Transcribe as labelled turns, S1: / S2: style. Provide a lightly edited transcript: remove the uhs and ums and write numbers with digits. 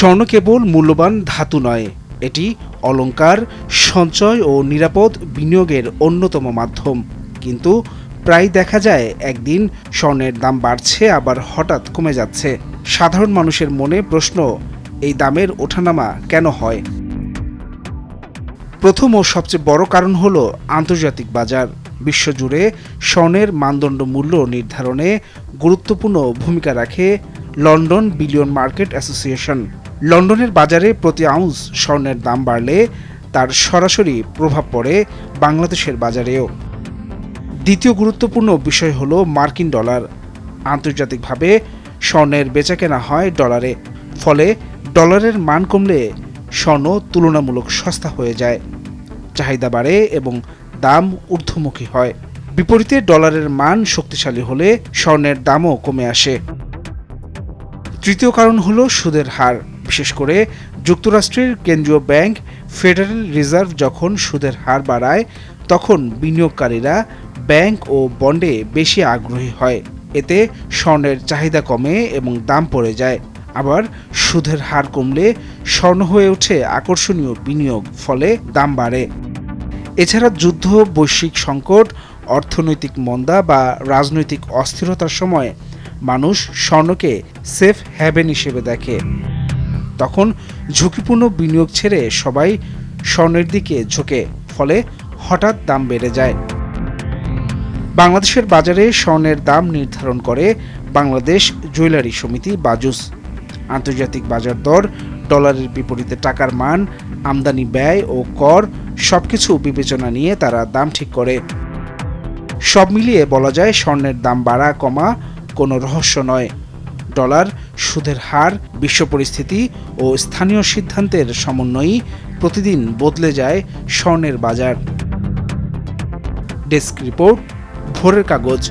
S1: স্বর্ণ কেবল মূল্যবান ধাতু নয়, এটি অলংকার, সঞ্চয় ও নিরাপদ বিনিয়োগের অন্যতম মাধ্যম। কিন্তু প্রায় দেখা যায় একদিন স্বর্ণের দাম বাড়ছে, আবার হঠাৎ কমে যাচ্ছে। সাধারণ মানুষের মনে প্রশ্ন, এই দামের ওঠানামা কেন হয়? প্রথম ও সবচেয়ে বড় কারণ হল আন্তর্জাতিক বাজার। বিশ্বজুড়ে স্বর্ণের মানদণ্ড মূল্য নির্ধারণে গুরুত্বপূর্ণ ভূমিকা রাখে লন্ডন বিলিয়ন মার্কেট অ্যাসোসিয়েশন। লন্ডনের বাজারে প্রতি আউন্স স্বর্ণের দাম বাড়লে তার সরাসরি প্রভাব পড়ে বাংলাদেশের বাজারেও। দ্বিতীয় গুরুত্বপূর্ণ বিষয় হল মার্কিন ডলার। আন্তর্জাতিকভাবে স্বর্ণের বেচাকেনা হয় ডলারে, ফলে ডলারের মান কমলে স্বর্ণ তুলনামূলক সস্তা হয়ে যায়, চাহিদা বাড়ে এবং দাম ঊর্ধ্বমুখী হয়। বিপরীতে ডলারের মান শক্তিশালী হলে স্বর্ণের দামও কমে আসে। তৃতীয় কারণ হল সুদের হার। বিশেষ করে যুক্তরাষ্ট্রের কেন্দ্রীয় ব্যাংক ফেডারেল রিজার্ভ যখন সুদের হার বাড়ায়, তখন বিনিয়োগকারীরা ব্যাংক ও বন্ডে বেশি আগ্রহী হয়। এতে স্বর্ণের চাহিদা কমে এবং দাম পড়ে যায়। আবার সুদের হার কমলে স্বর্ণ হয়ে ওঠে আকর্ষণীয় বিনিয়োগ, ফলে দাম বাড়ে। এছাড়া যুদ্ধ, বৈশ্বিক সংকট, অর্থনৈতিক মন্দা বা রাজনৈতিক অস্থিরতার সময় মানুষ স্বর্ণকে সেফ হ্যাভেন হিসেবে দেখে। তখন ঝুঁকিপূর্ণ বিনিয়োগ ছেড়ে সবাই স্বর্ণের দিকে ঝোঁকে, ফলে হঠাৎ দাম বেড়ে যায়। বাংলাদেশের বাজারে স্বর্ণের দাম নির্ধারণ করে বাংলাদেশ জুয়েলারি সমিতি বাজুস। আন্তর্জাতিক বাজার দর, ডলারের বিপরীতে টাকার মান, আমদানি ব্যয় ও কর সবকিছু বিবেচনা নিয়ে তারা দাম ঠিক করে। সব মিলিয়ে বলা যায় স্বর্ণের দাম বাড়া কমা কোনো রহস্য নয়। ডলার, সুদের হার, বিশ্ব পরিস্থিতি ও স্থানীয় সিদ্ধান্তের সমন্বয়েই প্রতিদিন বদলে যায় স্বর্ণের বাজার। ডেস্ক রিপোর্ট, ভোরের কাগজ।